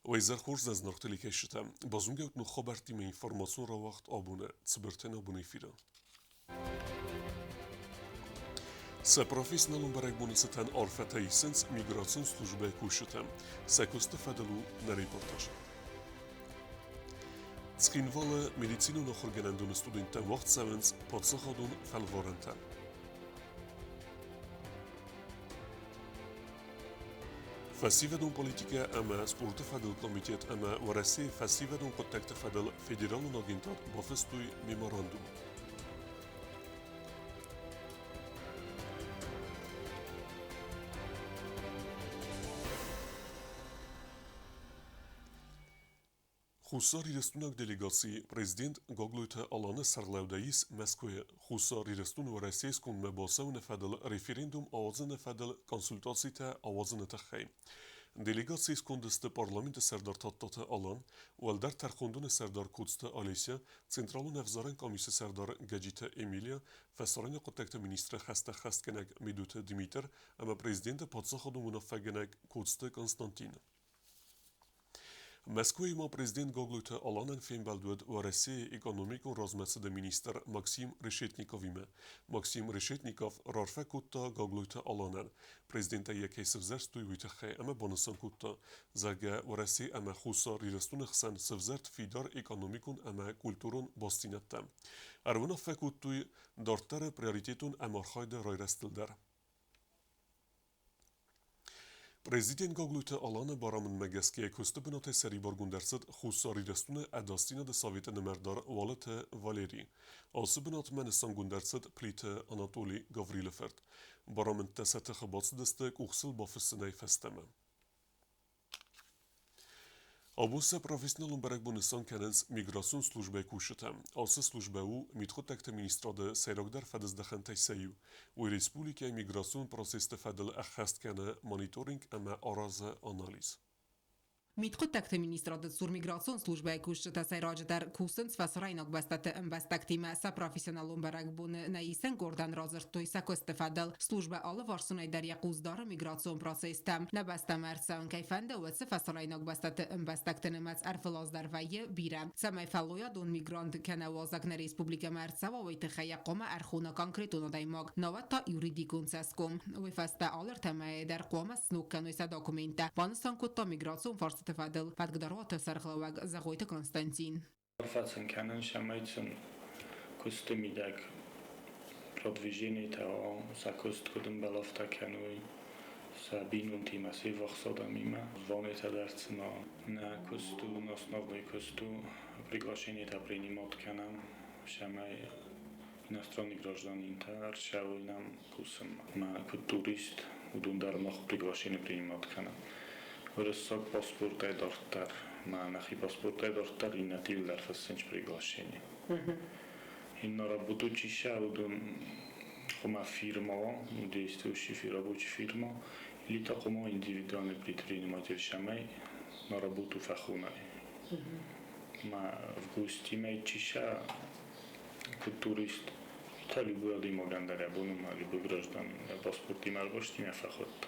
Wejzerhorst az nachtelikestem. Bazungeut no khobarti me informazzjon ra waqt abune, tsberten abune fira. Se profesionalun barek bunusatan arfata isens migrasyon slujbe kushtem. Se koste fadalu na reportaj. Skinvale medicinu nachorgenandun studenten waqt sevens podsachadun felvarentan. Festivalun politika ama sporta fadal komitet ama warasi festivalun kontakta fadal federalun agentat bafestuj memorandum. Xusari restunak delegasi prezident Gogluyta alanı sarlavdayis Moskvaya xusari restun warasiys kun me basavne fadal referendum avazını fadal konsultasita avazını taxay. Delegatsiz kundiste parlamenti serdar tattatı alan, waldar terkondun serdar kudste Alesya, centralun efzaren komisi serdar Gacita Emilia, fesarani kontakta ministre xasta xastkenek Medute Dimiter, ama prezidente patsaxadu munaffagenek kudste Konstantin. Moskva ima prezident Gogluyta alanen fembeldued warasi ekonomikun razmetse de minister Maksim Reshetnikovime. Maksim Reshetnikov rarfe kutta Gogluyta alanen. Prezidenta yekej sevzerstuj vitaxe ama bonusan kutta. Zaga warasi ama xusa rirestun xsan sevzert fidar ekonomikun ama kulturun bostinettem. Arvuna fekuttuj dartere prioritetun ama arxayda rayrestilder. Prezident Gogluyta alana baramın megeskiye köstü binote seri bargunderset xusari restune adastine de Sovyete nemerdar valete Valeri. Alsı binat menesan gunderset plite Anatoli Gavrilefert. Baramın tesete xabatsı destek uxsil bafısınay festeme. Abuse profesionalun berek bunesan kenens migrasyon slujbe kushtem. Alsı slujbe u mitxotekte ministrade seyrogder fedez dexentej seju. U Respublike migrasyon proseste fedel axest kene monitoring ama araze analiz. Mitxotekte ministradet sur migracion slujbe kushte sejraġder kusens fesrajnak bestaktima sa profesionalun berek bun neisen gordan razertoj sa koste fedel slujbe alle varsunaj der jakuzdar migracion prosestem nebeste mersen kejfende se fesrajnak bestaktenemec erfelazder veje bire. Szemej felloja don migrant kene wazak ne Respublike merceva vajte heje koma erchona konkrétun odajmag navata juridikun ceskom. Vajfeste alerteme der koma snukken sa dokumente. Vansan kotta migracion farsa تفادل فدقدرات سرخلوگ زغويت كونستانتين. Фацен канен шамайцен костюмидак продвижение того за кост коден балафта кануй Sabinun tima si вахсода мимо звонит адарцна на косту на основной косту приглашение-то принимать к нам шамай иностранный гражданин аршавый нам кусом на турист удундар нах приглашение принимать к нам Выросок паспорта дортар, нахи паспорта дортар и на тилдар фасенч приглашение. И на работу чиша удун хома фирма, действующая рабочая фирма, или так хома индивидуальный предприниматель шамай на работу фахунай. Ма в гости май чиша, как турист, та любой один магандаря бонума, любой гражданин, паспорт имал башти ме фахотта.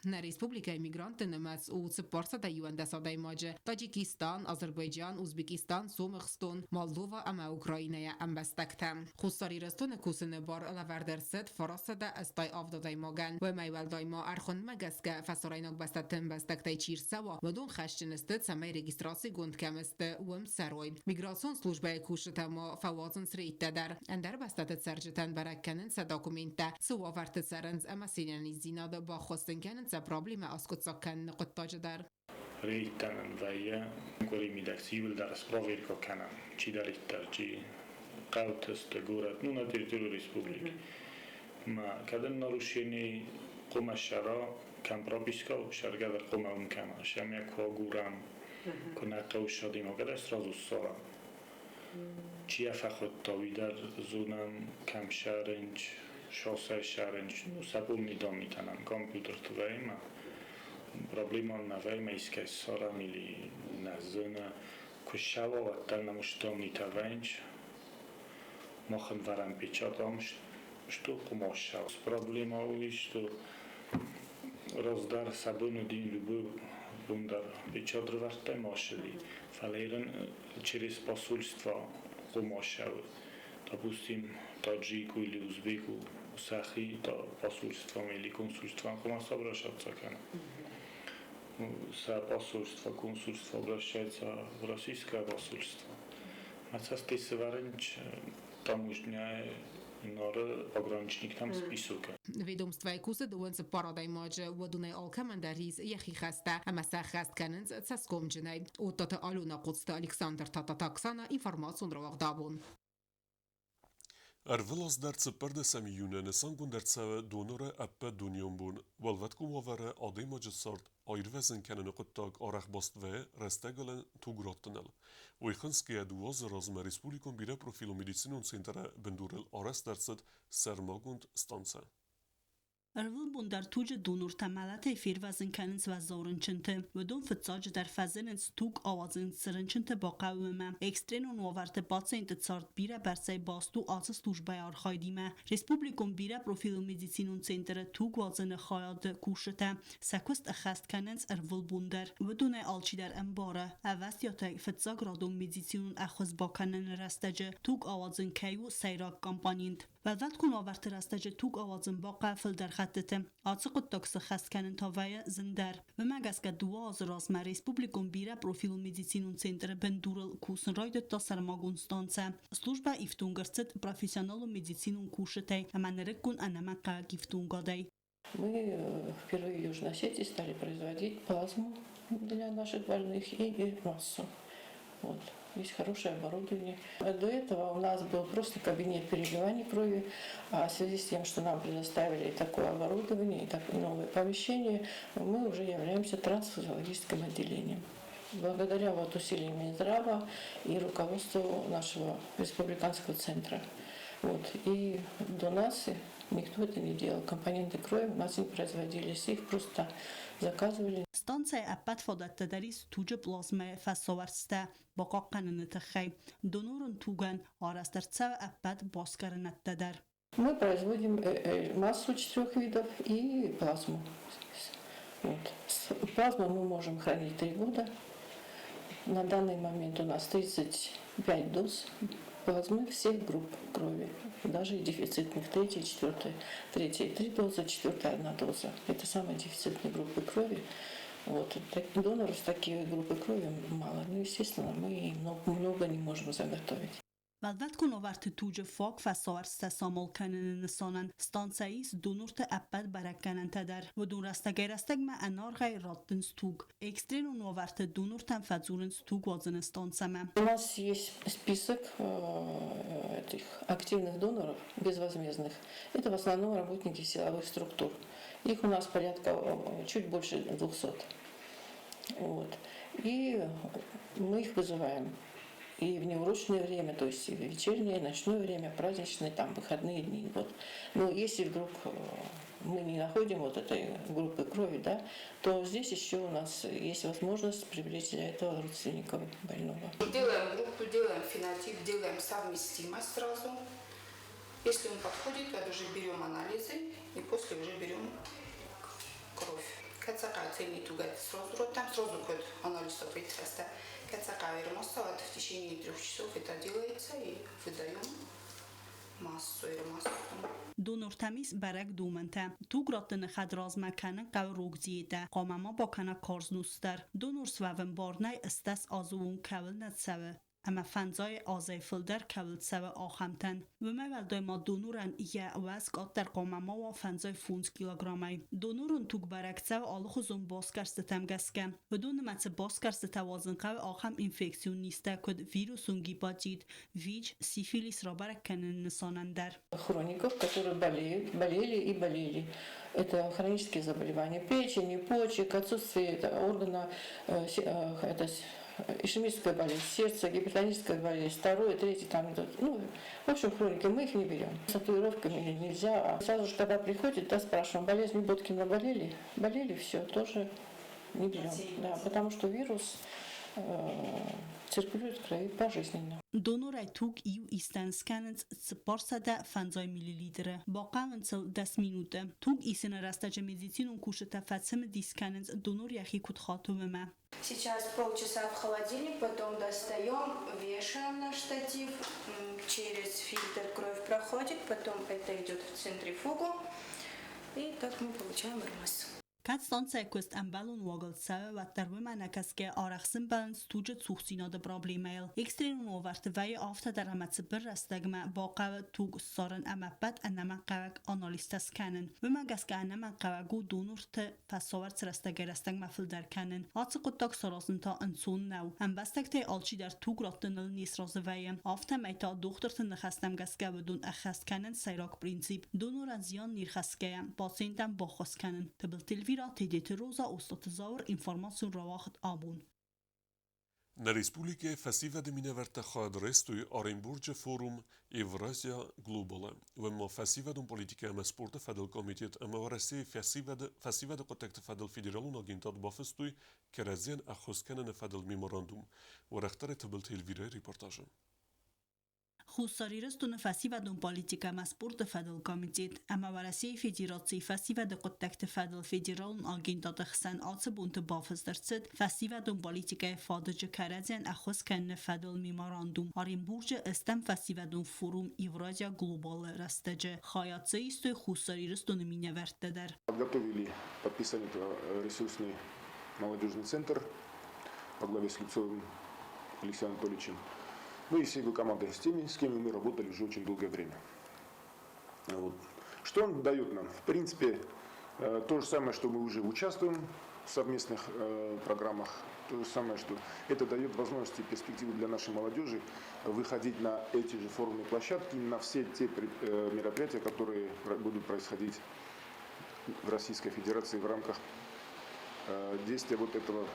Na Respublikai migranten nemec u cipparsa da juende sadai maġe Taġikistan, Azerbajdzjan, Uzbekistan, Somaxton, Moldova ama Ukrajnaja ambestektem. Xussari restone kusine bar leverderset farasa da estaj avdadai magen, vemejvel dajma archon megeszke feszorajnak bestettem bestektej csírszava, vadon xestjenestet szemej regisztraszi gond kemeste uem szeroj. Migracion slujbe kusitema fawazon srejteder, ender bestetet szerzseten berekkenen se dokumente, szóval vertet szerenc ema színyen izzinada ba hosszin problema askotsakken qottajdar. Riittämän väijä, kuri midagi siivildars provirko kana, čidarittarči, kauteste gurat, no na teritoriju Respublike. Ma kada narušeni koma šara, kam propiskao, šargadar koma unkama, šam jako guram, ko naka ušadimo, kada srazu sora. Čija fachotta vidar zunam kam šarenč, šosaj šarenč, no sapulni domi tanam, kompjuter tvejma. Problema na vejma iskaj soram ili na zona, ko šalovat tal nam uštomni ta venč, mohan varam pečatom, što pomošao. Problema uvi što rozdar sabunu din ljubav Bundar wyciądrwarte moszyli. Faleren через посольство Ромошаły. Допустим, таджику или узбеку, сахи, то посольством или консульством Хомас обращаться к нам. С посольства, консульства обращается в российское посольство. А часто Севаренч таможня нора пограничник там список. Ведомство Куса дуэнца парадаймаджа водунай алкамандариз яхи хаста, ама сахаст каненц цаскомджинай. Оттата алуна куцта Александр Тататаксана информацион равагдабун. Ervilas derce perdesem júnen sangunderce donore eppe dunionbun, valvetkum avere adéma sort ayrvezen kenen quttak arachbast ve restegelen tugrattenel. Oichanskia duaz razme Respublikon bire profilo medicinun centre bendurel ares dercet sermagund stance. Ervil bundar tuge dunur tamalat firvazın kanins ve zorunçıntı. Vedun fıtsac der fazenins tug avazın sırınçıntı bakavıma. Ekstrenon ovarte batsen tıtsart bire bersay bastu azı slujbay arhaydime. Respublikon bire profil medicinun centre tug vazını hayadı kuşete. Sekust axast kanins ervil bundar. Vedun alçi der embara. Evest yatay fıtsak radon medicinun axız bakanen rastacı. Tug avazın kayu sayrak kampanyint. Velvet kun avarte rastacı tug avazın baka fil der خطته آتق تاکس خست کنن تاوی زندر و مگس که دواز راز ما ریسپوبلیکون بیره پروفیل مدیسینون سنتر بندورل کوسن راید تا سرماگونستانسه سلوجبا ایفتونگرست پروفیسیونال مدیسینون کوشته اما نرکون انمکا گیفتونگادی. Мы впервые в Южной Осетии стали производить плазму для наших больных и массу. Вот. Есть хорошее оборудование. До этого у нас был просто кабинет переливания крови, а в связи с тем, что нам предоставили такое оборудование и такое новое помещение, мы уже являемся трансфузиологическим отделением. Благодаря усилиям Минздрава и руководству нашего республиканского центра. Вот. И до нас никто это не делал. Компоненты крови у нас не производились, их просто заказывали. Станция аппат фодатта дарис туджа плазма фасоварсте باقا قننت خی دونورن توگن آرسترца аппат боскарнаттадар. Мы производим массу 4 видов и плазму. Вот. Плазму мы можем хранить 3 года. На данный момент у нас 35 доз плазмы всех групп крови, даже и дефицитных, 3 и 4. 3 3 дозы, 4 1 доза. Это самые дефицитные группы крови. Вот. Доноров с такой группы крови мало. Ну, естественно, мы много не можем заготовить. Velvet kun avart tuge fag fasarste samol kanen nsanan stanseis donort appad barakanen teder و دون رستگرستگ ما انار غیر راتن стуг экстрен он аварт донортан фазурен стуг вазен станцема. У нас есть список этих активных доноров безвозмездных. Это в основном работники силовых структур. Их у нас порядка чуть больше 200. Вот. И мы их вызываем. И в неурочное время, то есть и в вечернее, ночное время, праздничные, там, выходные дни. Вот. Но если вдруг мы не находим вот этой группы крови, да, то здесь еще у нас есть возможность привлечь для этого родственников больного. Делаем группу, делаем фенотип, делаем совместимость сразу. Если он подходит, тогда уже берем анализы и после уже берем кровь. Там сразу ходит анализ ответственности. В течение 3 часов это делается и выдаем массу. دونور تمیز برگ دومنته تو گراتن خد راز مکنه قو روگ زیده قامما با کنه کارزنوستر دونور سوون بارنای استس آزوون کول نتسوه اما فنزای آزای فلدر کول سوه آخمتن و مولدای ما دونورن یه وزگات در قامما و فنزای 5 کیلوگرامای دونورن توگ برگ سوه آلخو زون باز کرستم گسکن و دون متس باز کرست توازن قو آخم انفکسیون نیسته کد ویروسونگی باجید ویج سیفیلیس را برگ کنن نسانن در Хроников, которые болели и болели. Это хронические заболевания печени, почек, отсутствие органа, ишемическая болезнь сердца, гипертоническая болезнь, 2, 3, там идут. Ну, в общем, хроники мы их не берем. С татуировками нельзя. Сразу же, когда приходит, да, спрашиваем, болезнь Боткина болели? Болели, все, тоже не берем. Да, потому что вирус циркулирует в крови пожизненно. Донорай тук ию истансканец цпорсада фанзой миллилитра. Бакавенцел 10 минуты. Тук исена растача медицину кушата фацем дисканец донор яхи кутхатувема. Сейчас полчаса в холодильник, потом достаем, вешаем на штатив, через фильтр кровь проходит, потом это идет в центрифугу, и так мы получаем РМС. Кат станция куст амбалун вагал сава و ترویما نکسکه آرخسن بالانس توجد سوخسیناد پرابلیمیل اکسترین نوورت وی آفتا در امت بر رستگم با قوه توگ سارن امبت انما قوه آنالیستس کنن و مگسکه انما قوه گو دونورت فساورت رستگه رستگ مفل در کنن آتس قطاق سراسن تا انسون نو هم بستک تی آلچی در توگ راتنل نیس راز وی آفتا میتا دخترت نخستم گسکه و دون اخست کنن سیراک پرینسیب دونور از زیان نیرخسکه پاسیندم باخست کنن تبل Vira tedete roza ostatzaur informacion rawacht abun. Na Respublike festival de mineverta khad restu Orenburg Forum Евразия Global. وما festival de politica e sport fedel komitet ama varese festival de contact fedel federal un agentat bafestui kerazien akhoskan fedel memorandum. ورختر تبل تلفيري reportage. خوصاریرستون فسیو دون پالیتیکا مسپورت فدل کمیتیت اما ورسی فدراسی فسیو د قطکت فدل فدرال آگیندا دخسن آت بونت بافز درصد فسیو دون پالیتیکا فادج کرزن اخوس کن فدل میماراندوم آرینبورج استم فسیو دون فوروم ایورازیا глобал растеже خایاتسه ایست خوصاریرستون مینورده در Подготовили подписание ресурсный молодежный центр во главе с Лицовым Алексеем Анатольевичем. Ну и всей его командой с теми, с кем мы работали уже очень долгое время. Вот. Что он дает нам? В принципе, то же самое, что мы уже участвуем в совместных программах, то же самое, что это дает возможности и перспективы для нашей молодежи выходить на эти же форумные площадки, на все те мероприятия, которые будут происходить в Российской Федерации в рамках действия вот этого,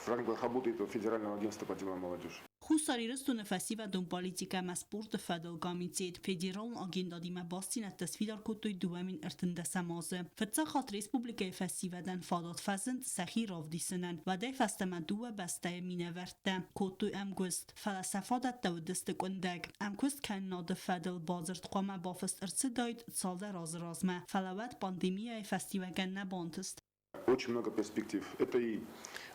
в рамках работы этого Федерального агентства по делам молодежи. خوصاریرستون فسیو دون پالیتیکا مسپورت فدل کمیتیت فدرال آگیندا دیمه باستین التسفیدار کتوی دوامین ارتنده سمازه فتسا خاط رسپوبلیکای فسیو دن فادات فزند سخی راف دیسنن و دی فستم دو بسته مینورده کتوی امگوست فلسفادت دو دست کندگ امگوست که ناد فدل بازرد قوام بافست ارتس داید سال در رازمه فلوت پاندمیای فسیو گن نبانتست. Очень много перспектив. Это и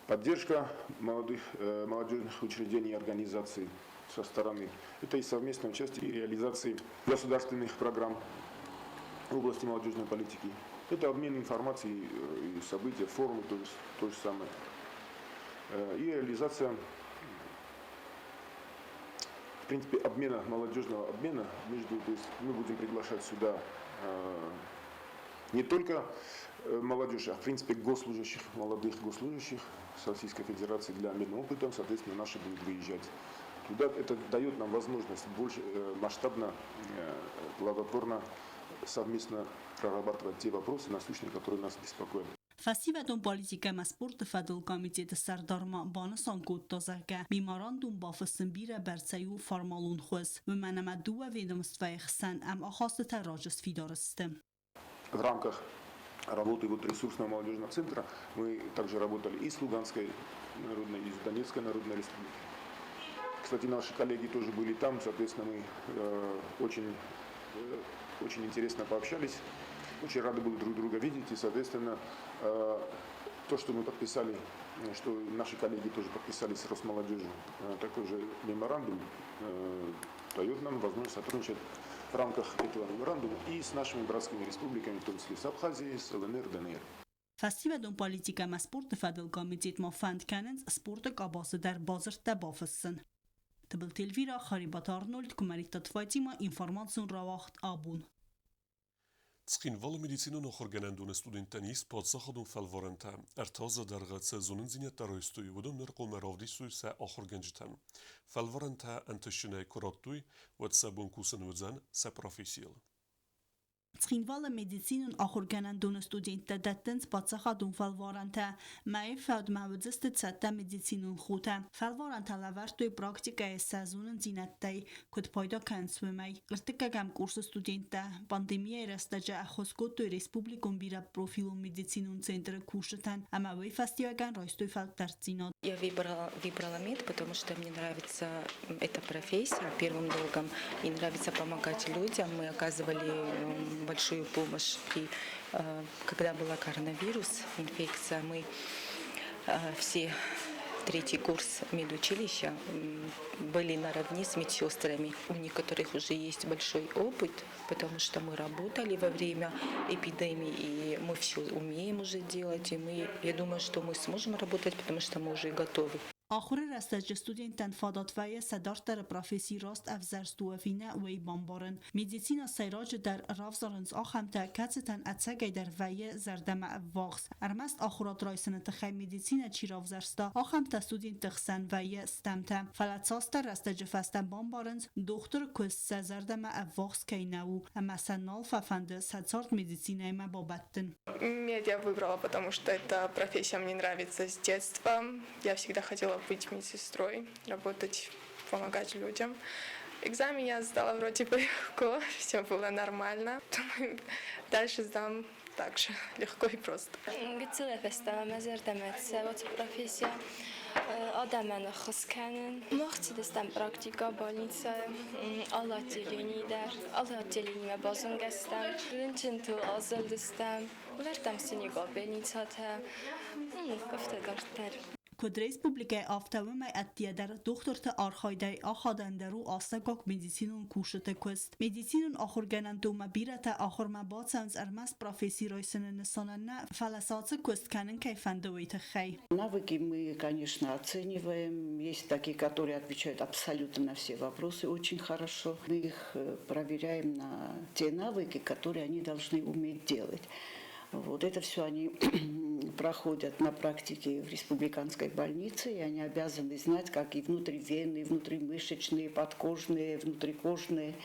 поддержка молодежных учреждений и организаций со стороны. Это и совместное участие и реализации государственных программ в области молодежной политики. Это обмен информацией и события, форумы, то же самое. И реализация, в принципе, обмена, молодежного обмена то есть мы будем приглашать сюда не только молодежь, а в принципе госслужащих, молодых госслужащих с Российской Федерации для обмена опытом, соответственно, наши будут выезжать. Туда это дает нам возможность больше масштабно, плодотворно, совместно прорабатывать те вопросы насущные, которые нас беспокоят. فسیو دون پالیتیکا مسپورت فدل کمیتیت سردارما بانسان کود تازه بیماران دون بافستن بیره برسیو فرمالون خوز و منم دو ویدمستوی خسن ام آخاست تراجس فیدارستم. В рамках работы вот ресурсного молодежного центра мы также работали и с Луганской народной, и с Донецкой народной республикой. Кстати, наши коллеги тоже были там, соответственно, мы очень интересно пообщались, очень рады были друг друга видеть, и, соответственно, то, что мы подписали, что наши коллеги тоже подписали с Росмолодежью, такой же меморандум, дает нам возможность сотрудничать в рамках этого меморандума и с нашими братскими республиками, в том числе с Абхазией, с ЛНР, ДНР. فسیو دون پالیتیکا مسپورت فدل کمیتیت ما فند کننز سپورت قاباس در بازر تبافسن. تبل تلویرا خریبات آرنولد کماریک تطفایتی ما اینفورماسیون رواخت آبون. Tskhinval medicina nochorganandun studentanis podsachadun falvaranta artaza dargat sezonun zinyat daroistuy vodun nerqol maravdisuy sa ochorganjitan falvaranta antashine kurattuy wat sabun kusan wadzan sa profesional Ցինվալը մեդիցինան ախորգանանդուն ստուդենտը դատենց բացախադուն ֆալվարանտը մայ ֆադմավձստը ցատա մեդիցինուն խութը ֆալվարանտը լավարտոյ պրակտիկայի սազունն զինատտայ կոդ պայդա կանցվեմայ ըրտիկագամ կուրսը ստուդենտը պանդեմիա երաստաջա ախոսկոտոյ ռեսպուբլիկոն բիրա պրոֆիլում մեդիցինուն центрը кушетан амавей фестиваль ростой фалтарцино. Я выбрала мед, потому что мне нравится эта профессия. Первым долгом и нравится помогать людям. Мы оказывали большую помощь, когда был коронавирус, инфекция. Мы все третий курс медучилища были наравне с медсестрами. У некоторых уже есть большой опыт, потому что мы работали во время эпидемии, и мы все умеем уже делать. И я думаю, что мы сможем работать, потому что мы уже готовы. آخر رستج استودنتن فاداتوی صدارتر پروفسی راست افزرستوفینه وی بامبارن مدیسینا سیراج در رافزارنز آخمتا کاتستن اتسگی در وی زردم واغس ارمست آخرات رایسن تخی مدیسینا چی رافزرستا آخمتا استودنت تخسن وی استمتا فلاتساستر رستج فستن بامبارنز دکتر کس زردم واغس کیناو اما سنال ففند ساتسارت مدیسینا ما بابتن. Мед я выбрала, потому что эта профессия мне нравится с детства. Я всегда хотела быть медсестрой, работать, помогать людям. Экзамен я сдала вроде бы легко, все было нормально. Думаю, дальше сдам так же, легко и просто. Գծելեստամ զերդամեցված профессия. Адаманы хыс кәнен. Мақсидестен практика больница. Алла отделение дар. Алла отделение базын гәстем. Ринчин ту азылдыстам. Вертам синего больницата. Көфтәгәртәр. کد ریسپوبلیکای آفتابه اتیه در دکترت آرخایدای آخادندرو آستگاک مدیسینون کوشته کست. مدیسینون آخرگنندو مبیرت آخر مبادسانز ارمست پروفессии ройсены несонанна фаласацы кust канен кайфандовый тахай. Навыки мы, конечно, оцениваем. Есть такие, которые отвечают абсолютно на все вопросы очень хорошо. Мы их проверяем на те навыки, которые они должны уметь делать. Вот это все они проходят на практике в республиканской больнице, и они обязаны знать, как и внутривенные, внутримышечные, подкожные, внутрикожные,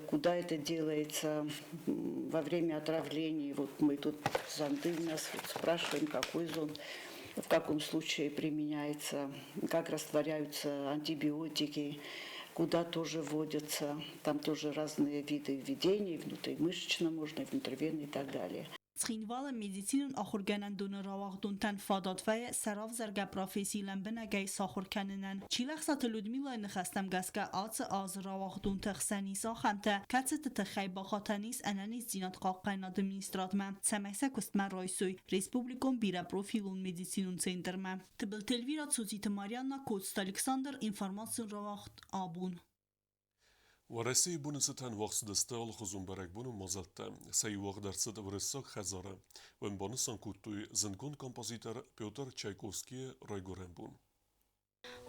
куда это делается во время отравлений. Вот мы тут зонды у нас спрашиваем, какой зонд, в каком случае применяется, как растворяются антибиотики, куда тоже вводятся, там тоже разные виды введений, внутримышечно можно, и внутривенно и так далее. Цхинвала медицинун ахурганандун равагдунтан фадатвай сарав зарга профессии лембенагай сахур каненан чилахсат Людмила нخستم گسکا آت آز равагдун تخسنی ساخمته کتت تخی باخاتنیس انانیس زینات قاقین ادمنسترات ما سمسا کست ما رایسوی ریسپوبلیکون بیرا پروفیلون медицинун центр ما تبل تلویرات سوزیت ماریانا کوست الکساندر انفرماسیون равагд آبون ورسي بونستان وقت دستال خزون برك بونو مازلتا سي وقت درسد ورساك خزارة وان بانسان كوتوي زنكون كومبوزيتر بيوتر تشايكوفسكي رايغورن بون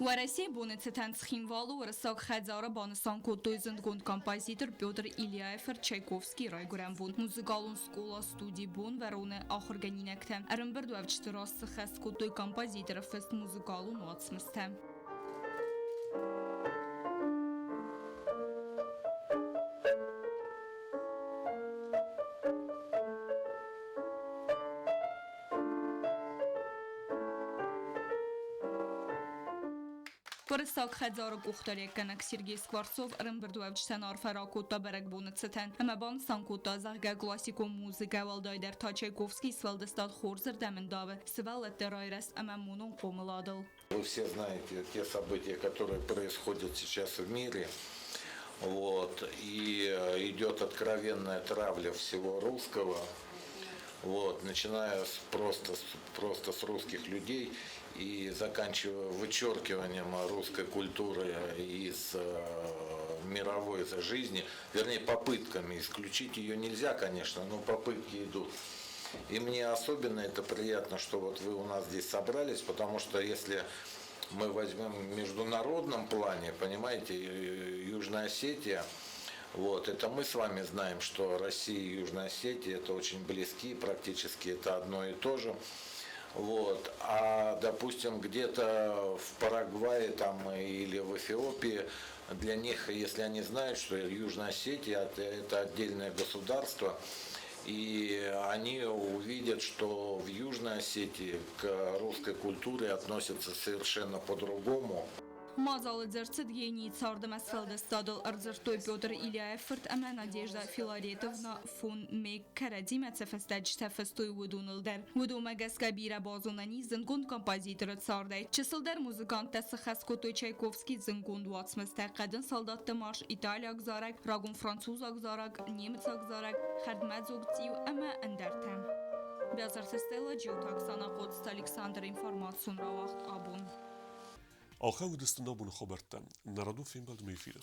ورسي بونستان سخينوالو ورساك خزارة بانسان كوتوي زنكون كومبوزيتر بيوتر إليايفر تشايكوفسكي رايغورن بون موزيكالون سكولا ستودي بون ورونه آخر جنينكتم ارمبرد وفجت راست خس كوتوي كومبوزيتر فست موزيكالون واتسمستم ورساك خزار قختاريك كانك سيرجي سكوارسوف رمبردوفجتن آرفراكوتا برگبونتستن اما بان سانكوتا زغگا كلاسيكو موزيكا والدايدر تاچايكوفسكي سوالدستاد خورزر دمنداوه سوالت райрес اما мунун помыладыл. Вы все знаете те события, которые происходят сейчас в мире. Вот, и идет откровенная травля всего русского. Вот, начиная просто с русских людей и заканчивая вычеркиванием русской культуры из мировой жизни, вернее попытками, исключить ее нельзя, конечно, но попытки идут. И мне особенно это приятно, что вот вы у нас здесь собрались, потому что если мы возьмем в международном плане, понимаете, Южная Осетия, вот, это мы с вами знаем, что Россия и Южная Осетия это очень близки, практически это одно и то же. Вот. А, допустим, где-то в Парагвае там, или в Эфиопии, для них, если они знают, что Южная Осетия это отдельное государство, и они увидят, что в Южной Осетии к русской культуре относятся совершенно по-другому. Мазалы дзерцет гений цардамас фелдестадл арзертой Петр Ильяевфорд, ама Надежда Филаретовна фон Мек Карадимец фестач тефестой Вудунлдер. Вудумагас Кабира Базунани зингунд композитор цардай. Чесылдер музыкант Тесахаскотой Чайковский зингунд вацместе кадын солдат марш Италия акзарак, рагун француз акзарак, немец акзарак, хадмат зогтив, ама эндертем. Бязар Стелла Джиотаксана Котст Александр информацион равахт абун. آخر دستنا بون خبرتم نردو فیلم بعد میفیده